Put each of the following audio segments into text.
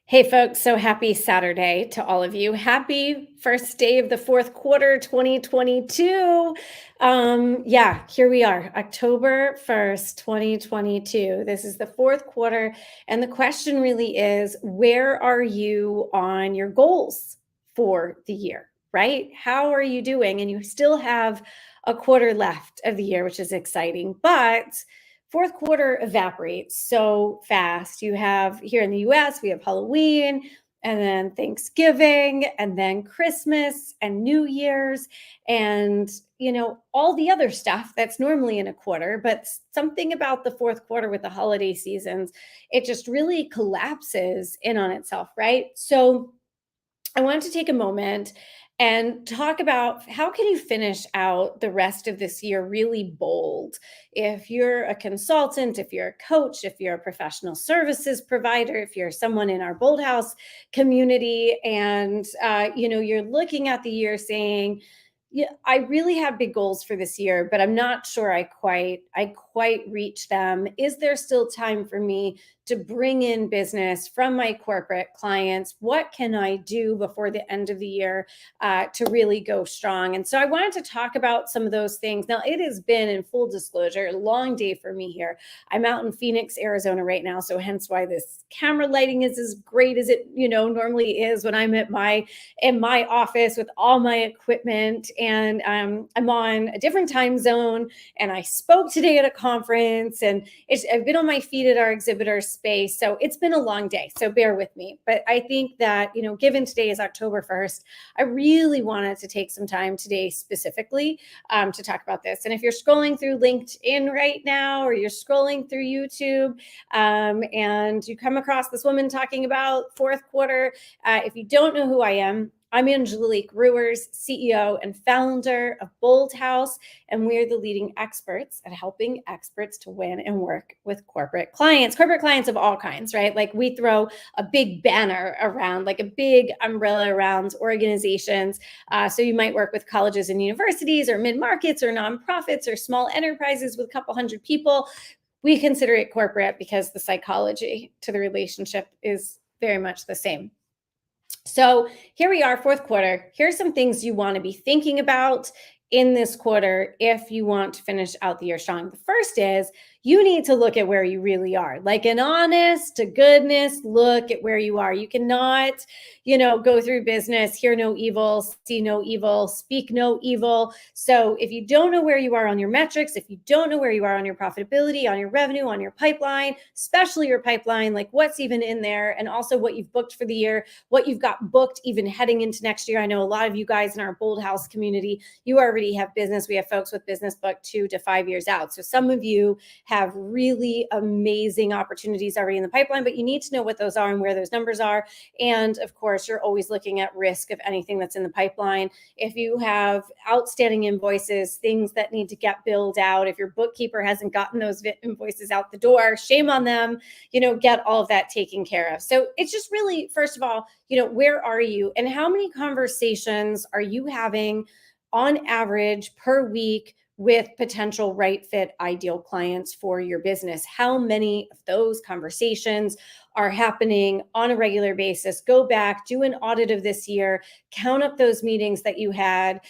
Hey folks, so happy Saturday to all of you. Happy first day of the fourth quarter 2022. Here we are, October 1st, 2022. This is the fourth quarter. And the question really is, where are you on your goals for the year, right? How are you doing? And you still have a quarter left of the year, which is exciting. But fourth quarter evaporates so fast. You have here in the US, we have Halloween and then Thanksgiving and then Christmas and New Year's and all the other stuff that's normally in a quarter, but something about the fourth quarter with the holiday seasons, it just really collapses in on itself, right? So I wanted to take a moment and talk about how can you finish out the rest of this year really bold. If you're a consultant, if you're a coach, if you're a professional services provider, if you're someone in our Bold House community, and you're looking at the year saying, yeah, I really have big goals for this year, but I'm not sure I quite reach them. Is there still time for me to bring in business from my corporate clients? What can I do before the end of the year to really go strong? And so I wanted to talk about some of those things. Now, it has been, in full disclosure, a long day for me here. I'm out in Phoenix, Arizona right now, so hence why this camera lighting is as great as it normally is when I'm at in my office with all my equipment. And I'm on a different time zone. And I spoke today at a conference, and I've been on my feet at our exhibitor space. So it's been a long day. So bear with me. But I think that, given today is October 1st, I really wanted to take some time today specifically to talk about this. And if you're scrolling through LinkedIn right now, or you're scrolling through YouTube, and you come across this woman talking about fourth quarter, if you don't know who I am, I'm Angelique Ruers, CEO and founder of Bold House, and we're the leading experts at helping experts to win and work with corporate clients of all kinds, right? Like we throw a big banner around, like a big umbrella around organizations. So you might work with colleges and universities, or mid-markets, or nonprofits, or small enterprises with a couple hundred people. We consider it corporate because the psychology to the relationship is very much the same. So here we are, fourth quarter. Here's some things you want to be thinking about in this quarter if you want to finish out the year strong. The first is you need to look at where you really are, like an honest to goodness look at where you are. You cannot, go through business, hear no evil, see no evil, speak no evil. So if you don't know where you are on your metrics, if you don't know where you are on your profitability, on your revenue, on your pipeline, especially your pipeline, like what's even in there, and also what you've booked for the year, what you've got booked even heading into next year. I know a lot of you guys in our Bold House community, you already have business. We have folks with business booked 2 to 5 years out. So some of you have really amazing opportunities already in the pipeline, but you need to know what those are and where those numbers are. And of course, you're always looking at risk of anything that's in the pipeline. If you have outstanding invoices, things that need to get billed out, if your bookkeeper hasn't gotten those invoices out the door, shame on them, get all of that taken care of. So it's just really, first of all, where are you and how many conversations are you having on average per week with potential right fit ideal clients for your business? How many of those conversations are happening on a regular basis? Go back, do an audit of this year, count up those meetings that you had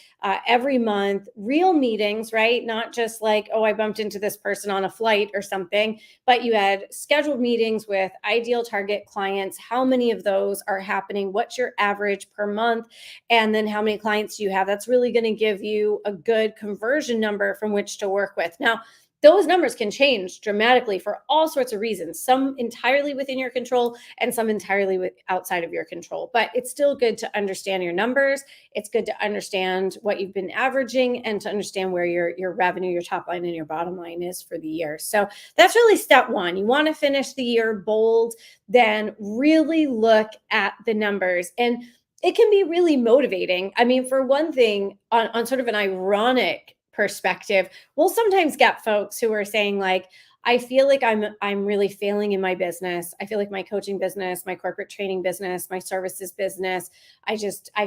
every month, real meetings, right? Not just like, oh, I bumped into this person on a flight or something, but you had scheduled meetings with ideal target clients. How many of those are happening? What's your average per month? And then how many clients do you have? That's really going to give you a good conversion number from which to work with. Now, those numbers can change dramatically for all sorts of reasons, some entirely within your control and some entirely outside of your control. But it's still good to understand your numbers. It's good to understand what you've been averaging and to understand where your revenue, your top line, and your bottom line is for the year. So that's really step one. You want to finish the year bold, then really look at the numbers. And it can be really motivating. I mean, for one thing, on sort of an ironic perspective, we'll sometimes get folks who are saying like, I feel like I'm really failing in my business. I feel like my coaching business, my corporate training business, my services business, I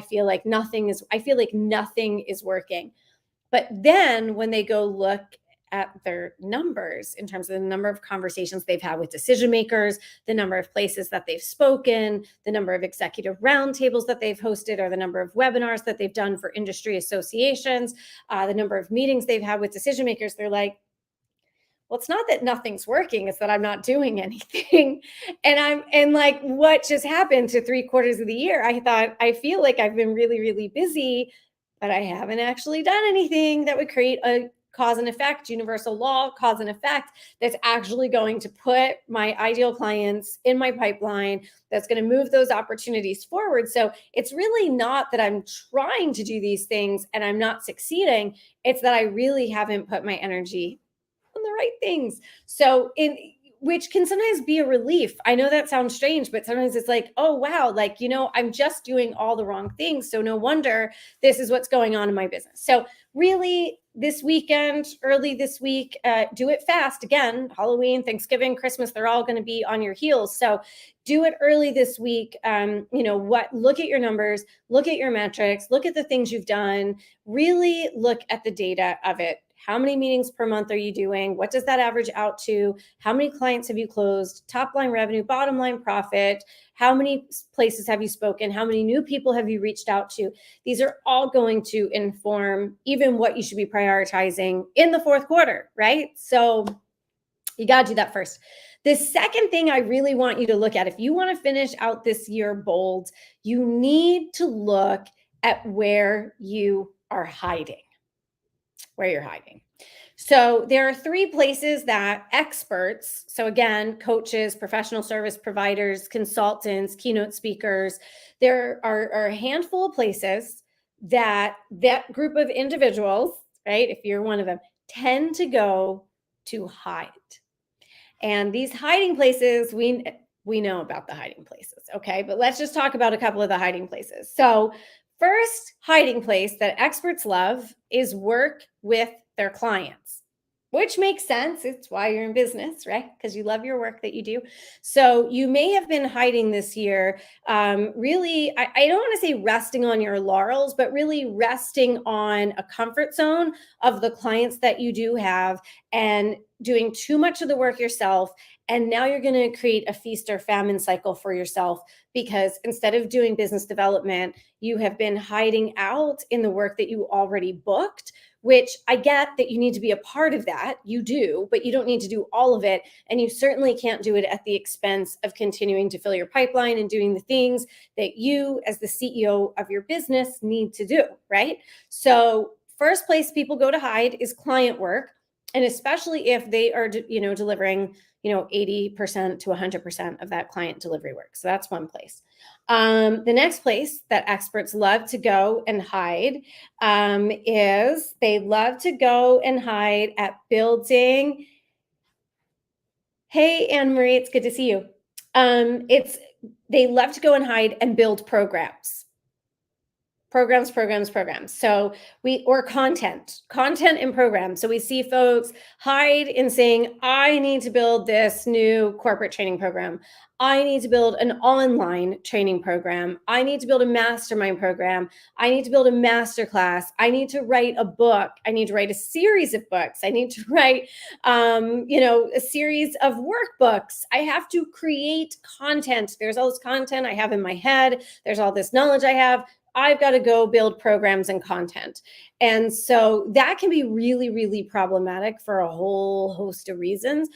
feel like nothing is working. But then when they go look at their numbers in terms of the number of conversations they've had with decision makers, the number of places that they've spoken, the number of executive roundtables that they've hosted, or the number of webinars that they've done for industry associations, the number of meetings they've had with decision makers, they're like, well, it's not that nothing's working, it's that I'm not doing anything. And like, what just happened to 3/4 of the year? I thought, I feel like I've been really, really busy, but I haven't actually done anything that would create a cause and effect, universal law, cause and effect, that's actually going to put my ideal clients in my pipeline, that's going to move those opportunities forward. So it's really not that I'm trying to do these things and I'm not succeeding. It's that I really haven't put my energy on the right things. So which can sometimes be a relief. I know that sounds strange, but sometimes it's like, oh, wow, like, I'm just doing all the wrong things. So no wonder this is what's going on in my business. So really this weekend, early this week, do it fast. Again, Halloween, Thanksgiving, Christmas, they're all going to be on your heels. So do it early this week. Look at your numbers, look at your metrics, look at the things you've done, really look at the data of it. How many meetings per month are you doing? What does that average out to? How many clients have you closed? Top line revenue, bottom line profit? How many places have you spoken? How many new people have you reached out to? These are all going to inform even what you should be prioritizing in the fourth quarter, right? So you got to do that first. The second thing I really want you to look at, if you want to finish out this year bold, you need to look at where you are hiding. Where you're hiding. So there are 3 places that experts, so again, coaches, professional service providers, consultants, keynote speakers, there are a handful of places that group of individuals, right, if you're one of them, tend to go to hide. And these hiding places, we know about the hiding places, okay? But let's just talk about a couple of the hiding places. So first hiding place that experts love is work with their clients, which makes sense. It's why you're in business, right? Because you love your work that you do. So you may have been hiding this year, really, I don't want to say resting on your laurels, but really resting on a comfort zone of the clients that you do have and doing too much of the work yourself. And now you're going to create a feast or famine cycle for yourself, because instead of doing business development, you have been hiding out in the work that you already booked, which I get that you need to be a part of that. You do, but you don't need to do all of it. And you certainly can't do it at the expense of continuing to fill your pipeline and doing the things that you, as the CEO of your business, need to do, right? So first place people go to hide is client work. And especially if they are, delivering, 80% to 100% of that client delivery work. So that's one place. The next place that experts love to go and hide is they love to go and hide at building. Hey, Anne Marie, it's good to see you. They love to go and hide and build programs. Programs. So content and programs. So we see folks hide in saying, I need to build this new corporate training program. I need to build an online training program. I need to build a mastermind program. I need to build a masterclass. I need to write a book. I need to write a series of books. I need to write, a series of workbooks. I have to create content. There's all this content I have in my head. There's all this knowledge I have. I've got to go build programs and content. And so that can be really, really problematic for a whole host of reasons.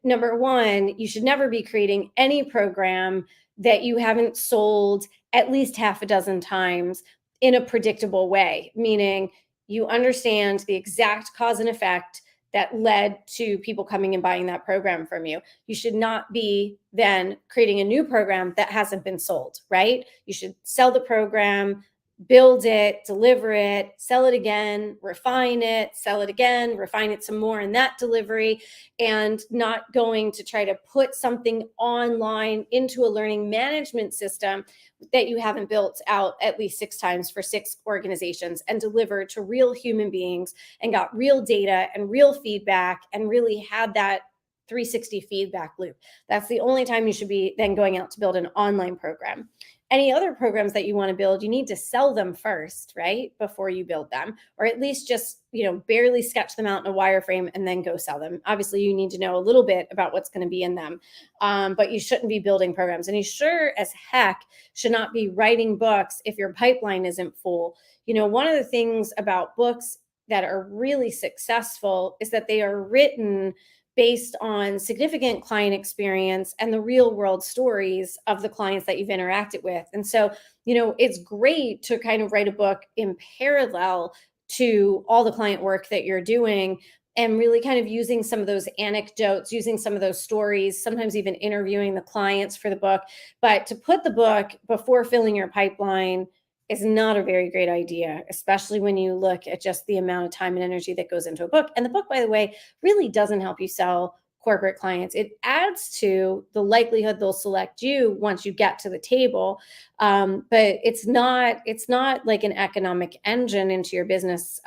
Number one, you should never be creating any program that you haven't sold at least half a dozen times in a predictable way, meaning you understand the exact cause and effect that led to people coming and buying that program from you. You should not be then creating a new program that hasn't been sold, right? You should sell the program, build it, deliver it, sell it again, refine it, sell it again, refine it some more in that delivery, and not going to try to put something online into a learning management system that you haven't built out at least 6 times for 6 organizations and delivered to real human beings and got real data and real feedback and really had that 360 feedback loop. That's the only time you should be then going out to build an online program. any other programs that you want to build, you need to sell them first, right? Before you build them, or at least just, barely sketch them out in a wireframe and then go sell them. Obviously, you need to know a little bit about what's going to be in them, but you shouldn't be building programs. And you sure as heck should not be writing books if your pipeline isn't full. One of the things about books that are really successful is that they are written based on significant client experience and the real world stories of the clients that you've interacted with. And so, it's great to kind of write a book in parallel to all the client work that you're doing, and really kind of using some of those anecdotes, using some of those stories, sometimes even interviewing the clients for the book. But to put the book before filling your pipeline is not a very great idea, especially when you look at just the amount of time and energy that goes into a book. And the book, by the way, really doesn't help you sell corporate clients. It adds to the likelihood they'll select you once you get to the table. But it's not like an economic engine into your business.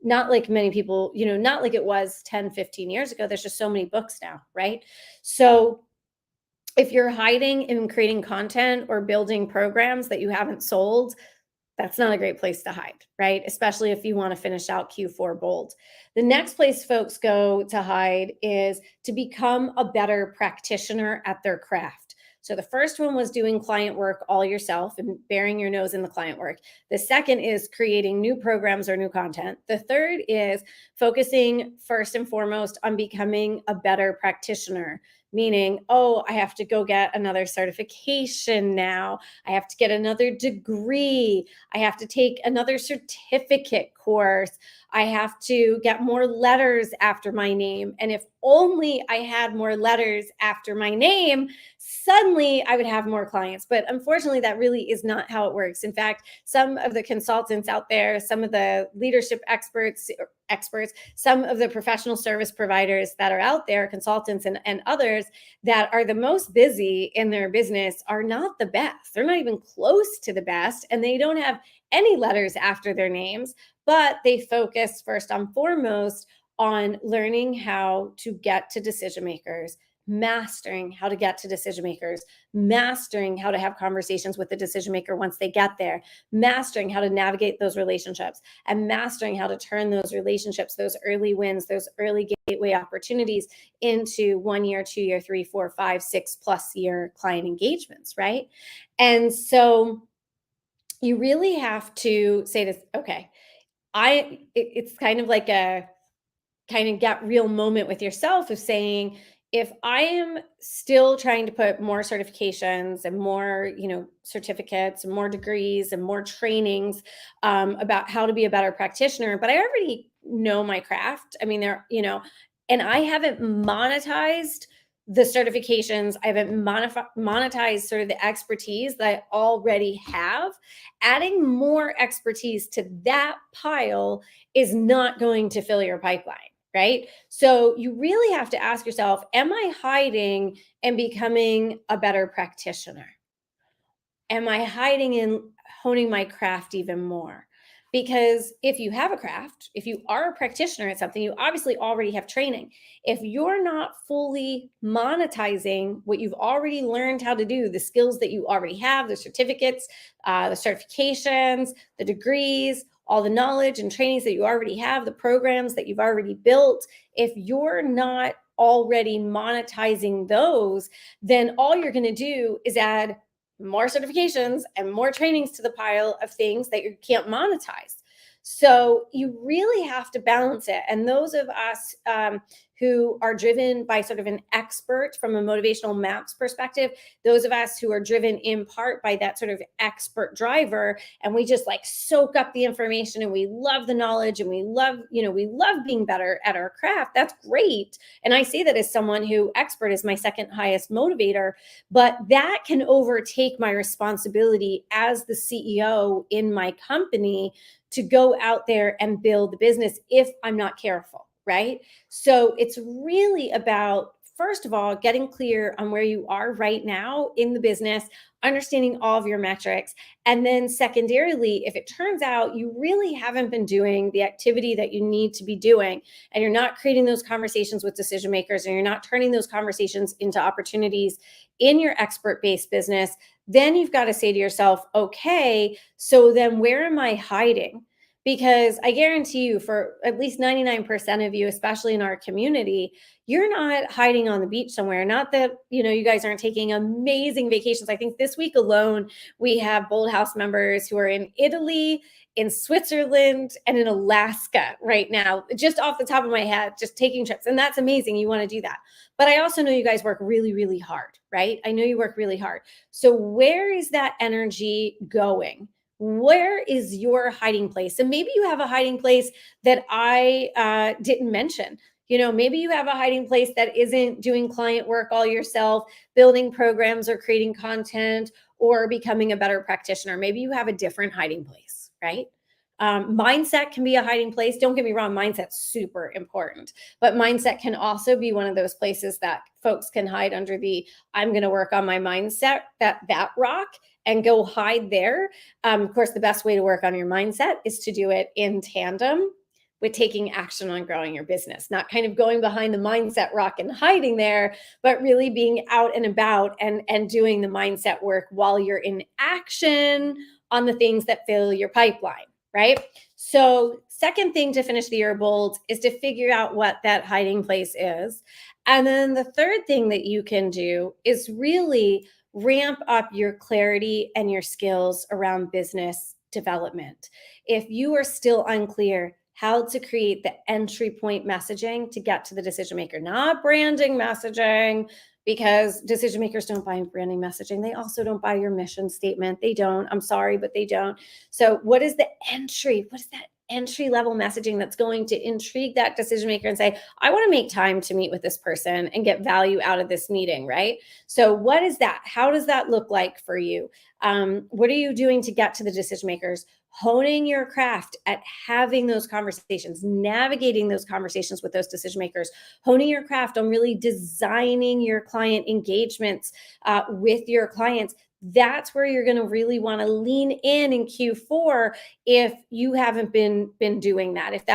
Not like many people, not like it was 10, 15 years ago. There's just so many books now, right? So if you're hiding in creating content or building programs that you haven't sold, that's not a great place to hide, right? Especially if you want to finish out Q4 bold. The next place folks go to hide is to become a better practitioner at their craft. So the first one was doing client work all yourself and burying your nose in the client work. The second is creating new programs or new content. The third is focusing first and foremost on becoming a better practitioner, meaning, oh, I have to go get another certification now. I have to get another degree. I have to take another certificate course. I have to get more letters after my name. And if only I had more letters after my name, suddenly I would have more clients. But unfortunately, that really is not how it works. In fact, some of the consultants out there, some of the leadership experts, some of the professional service providers that are out there, consultants and others that are the most busy in their business are not the best. They're not even close to the best, and they don't have any letters after their names, but they focus first and foremost on learning how to get to decision makers, mastering how to get to decision makers, mastering how to have conversations with the decision maker once they get there, mastering how to navigate those relationships, and mastering how to turn those relationships, those early wins, those early gateway opportunities into 1 year, 2 year, 3, 4, 5, 6+ year client engagements, right? And so you really have to say this, okay, it's kind of like a kind of get real moment with yourself of saying, if I am still trying to put more certifications and more, certificates and more degrees and more trainings about how to be a better practitioner, but I already know my craft. I mean, and I haven't monetized the certifications, I haven't monetized sort of the expertise that I already have. Adding more expertise to that pile is not going to fill your pipeline, right? So you really have to ask yourself, am I hiding and becoming a better practitioner? Am I hiding and honing my craft even more? Because if you have a craft, if you are a practitioner at something, you obviously already have training. If you're not fully monetizing what you've already learned how to do, the skills that you already have, the certificates, the certifications, the degrees, all the knowledge and trainings that you already have, the programs that you've already built, if you're not already monetizing those, then all you're going to do is add more certifications and more trainings to the pile of things that you can't monetize. So you really have to balance it. And those of us who are driven by sort of an expert from a motivational maps perspective, those of us who are driven in part by that sort of expert driver, and we just like soak up the information and we love the knowledge and we love being better at our craft. That's great. And I say that as someone who expert is my second highest motivator, but that can overtake my responsibility as the CEO in my company to go out there and build the business if I'm not careful, right? So it's really about, first of all, getting clear on where you are right now in the business, understanding all of your metrics. And then secondarily, if it turns out you really haven't been doing the activity that you need to be doing, and you're not creating those conversations with decision makers, and you're not turning those conversations into opportunities in your expert-based business, then you've got to say to yourself, okay, so then where am I hiding? Because I guarantee you, for at least 99% of you, especially in our community, you're not hiding on the beach somewhere. Not that, you guys aren't taking amazing vacations. I think this week alone, we have Bold House members who are in Italy, in Switzerland, and in Alaska right now, just off the top of my head, just taking trips. And that's amazing. You want to do that. But I also know you guys work really, really hard, right? I know you work really hard. So where is that energy going? Where is your hiding place? And maybe you have a hiding place that I didn't mention. Maybe you have a hiding place that isn't doing client work all yourself, building programs or creating content or becoming a better practitioner. Maybe you have a different hiding place, right? Mindset can be a hiding place. Don't get me wrong, mindset's super important, but mindset can also be one of those places that folks can hide under the I'm going to work on my mindset, that rock, and go hide there. Of course, the best way to work on your mindset is to do it in tandem with taking action on growing your business, not kind of going behind the mindset rock and hiding there, but really being out and about and doing the mindset work while you're in action on the things that fill your pipeline, right? So second thing to finish the year bold is to figure out what that hiding place is. And then the third thing that you can do is really ramp up your clarity and your skills around business development. If you are still unclear how to create the entry point messaging to get to the decision maker, not branding messaging, because decision makers don't buy branding messaging. They also don't buy your mission statement. They don't. I'm sorry, but they don't. So what is the entry? What is that entry level messaging that's going to intrigue that decision maker and say, I want to make time to meet with this person and get value out of this meeting, right? So what is that? How does that look like for you? What are you doing to get to the decision makers? Honing your craft at having those conversations, navigating those conversations with those decision makers, honing your craft on really designing your client engagements with your clients. That's where you're going to really want to lean in Q4 if you haven't been doing that. If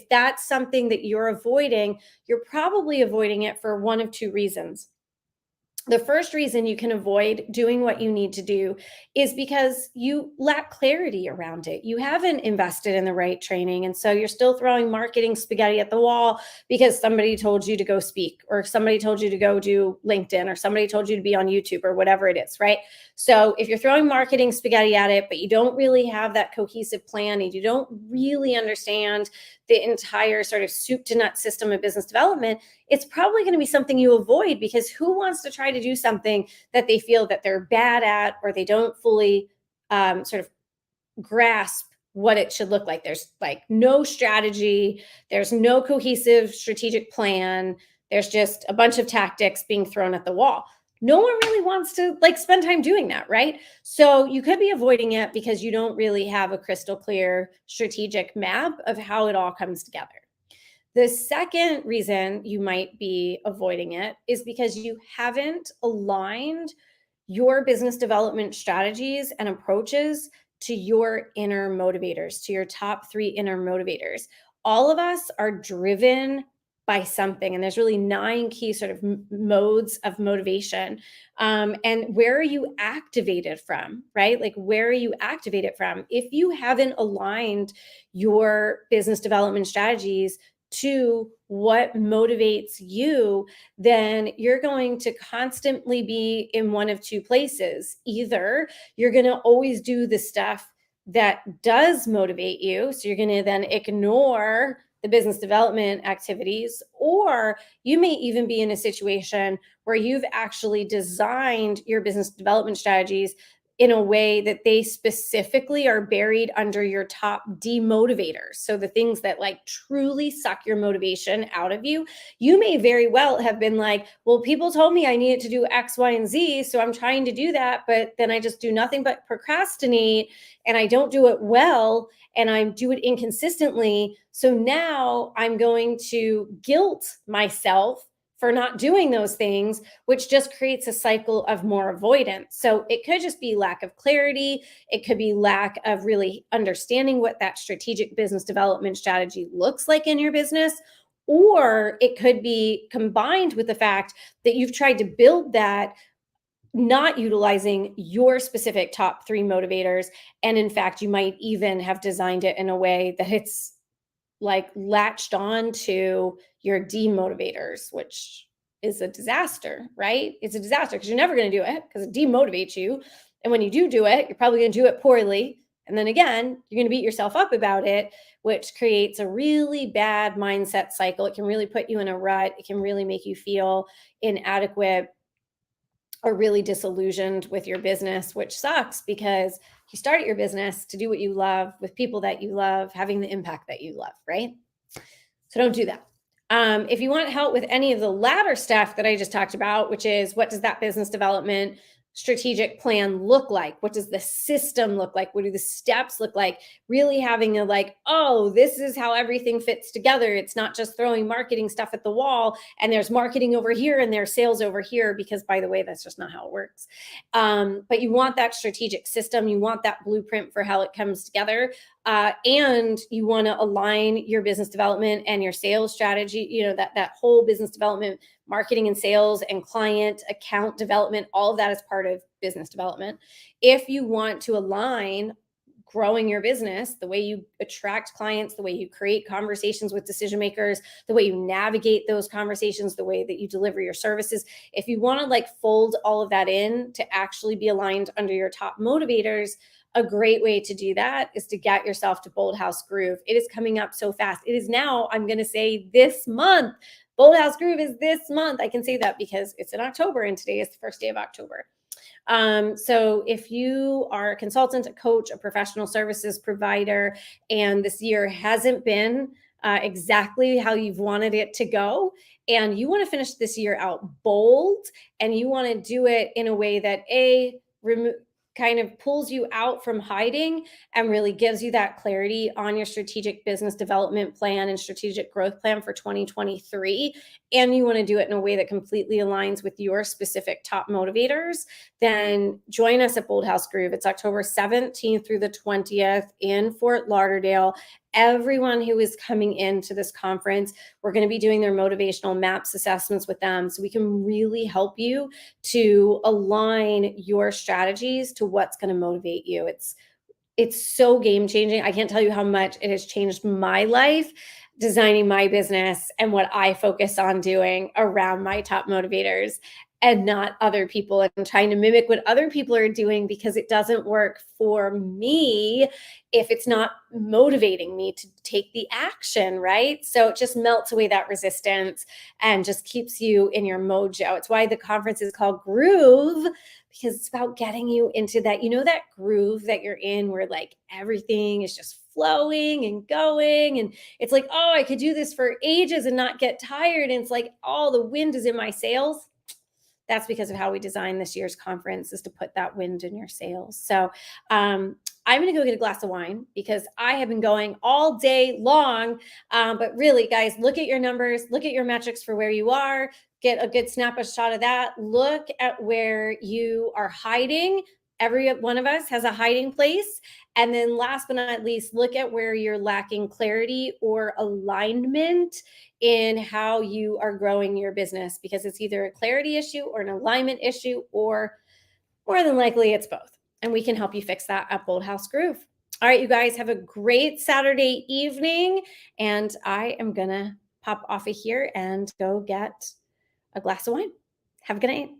that's something that you're avoiding, you're probably avoiding it for one of two reasons. The first reason you can avoid doing what you need to do is because you lack clarity around it. You haven't invested in the right training. And so you're still throwing marketing spaghetti at the wall because somebody told you to go speak, or somebody told you to go do LinkedIn, or somebody told you to be on YouTube, or whatever it is, right? So if you're throwing marketing spaghetti at it, but you don't really have that cohesive plan and you don't really understand the entire sort of soup to nut system of business development, it's probably going to be something you avoid, because who wants to try to do something that they feel that they're bad at, or they don't fully sort of grasp what it should look like? There's like no strategy. There's no cohesive strategic plan. There's just a bunch of tactics being thrown at the wall. No one really wants to spend time doing that, right? So you could be avoiding it because you don't really have a crystal clear strategic map of how it all comes together. The second reason you might be avoiding it is because you haven't aligned your business development strategies and approaches to your inner motivators, to your top 3 inner motivators. All of us are driven by something, and there's really 9 key sort of modes of motivation. And where are you activated from, right? Like, where are you activated from? If you haven't aligned your business development strategies to what motivates you, then you're going to constantly be in one of two places. Either you're going to always do the stuff that does motivate you, so you're going to then ignore the business development activities, or you may even be in a situation where you've actually designed your business development strategies in a way that they specifically are buried under your top demotivators. So the things that truly suck your motivation out of you, you may very well have been like, well, people told me I needed to do X, Y, and Z. So I'm trying to do that, but then I just do nothing but procrastinate, and I don't do it well, and I do it inconsistently. So now I'm going to guilt myself for not doing those things, which just creates a cycle of more avoidance. So it could just be lack of clarity. It could be lack of really understanding what that strategic business development strategy looks like in your business. Or it could be combined with the fact that you've tried to build that not utilizing your specific top 3 motivators. And in fact, you might even have designed it in a way that it's like latched on to your demotivators, which is a disaster, right? It's a disaster because you're never going to do it because it demotivates you. And when you do it, you're probably going to do it poorly. And then again, you're going to beat yourself up about it, which creates a really bad mindset cycle. It can really put you in a rut. It can really make you feel inadequate or really disillusioned with your business, which sucks because you started your business to do what you love with people that you love, having the impact that you love, right? So don't do that. If you want help with any of the latter stuff that I just talked about, which is what does that business development strategic plan look like? What does the system look like? What do the steps look like? Really having a like, oh, this is how everything fits together. It's not just throwing marketing stuff at the wall and there's marketing over here and there's sales over here, because by the way, that's just not how it works. But you want that strategic system. You want that blueprint for how it comes together. And you want to align your business development and your sales strategy, that whole business development, marketing and sales and client account development, all of that is part of business development. If you want to align growing your business, the way you attract clients, the way you create conversations with decision makers, the way you navigate those conversations, the way that you deliver your services, if you want to like fold all of that in to actually be aligned under your top motivators, a great way to do that is to get yourself to Bold House Groove. It is coming up so fast. It is now, I'm going to say this month. Bold House Groove is this month. I can say that because it's in October and today is the first day of October. So if you are a consultant, a coach, a professional services provider, and this year hasn't been exactly how you've wanted it to go, and you want to finish this year out bold, and you want to do it in a way that kind of pulls you out from hiding and really gives you that clarity on your strategic business development plan and strategic growth plan for 2023, and you want to do it in a way that completely aligns with your specific top motivators, then join us at Bold House Groove. It's October 17th through the 20th in Fort Lauderdale. Everyone who is coming into this conference, we're going to be doing their motivational MAPS assessments with them so we can really help you to align your strategies to what's going to motivate you. It's so game changing. I can't tell you how much it has changed my life designing my business and what I focus on doing around my top motivators and not other people, and trying to mimic what other people are doing because it doesn't work for me if it's not motivating me to take the action, right? So it just melts away that resistance and just keeps you in your mojo. It's why the conference is called Groove, because it's about getting you into that, that groove that you're in where like everything is just flowing and going. And it's like, oh, I could do this for ages and not get tired. And it's like, all the wind is in my sails. That's because of how we designed this year's conference, is to put that wind in your sails. So I'm going to go get a glass of wine because I have been going all day long. But really, guys, look at your numbers, look at your metrics for where you are, get a good snapshot of that. Look at where you are hiding. Every one of us has a hiding place. And then last but not least, look at where you're lacking clarity or alignment in how you are growing your business, because it's either a clarity issue or an alignment issue, or more than likely it's both. And we can help you fix that at Bold House Groove. All right, you guys have a great Saturday evening. And I am going to pop off of here and go get a glass of wine. Have a good night.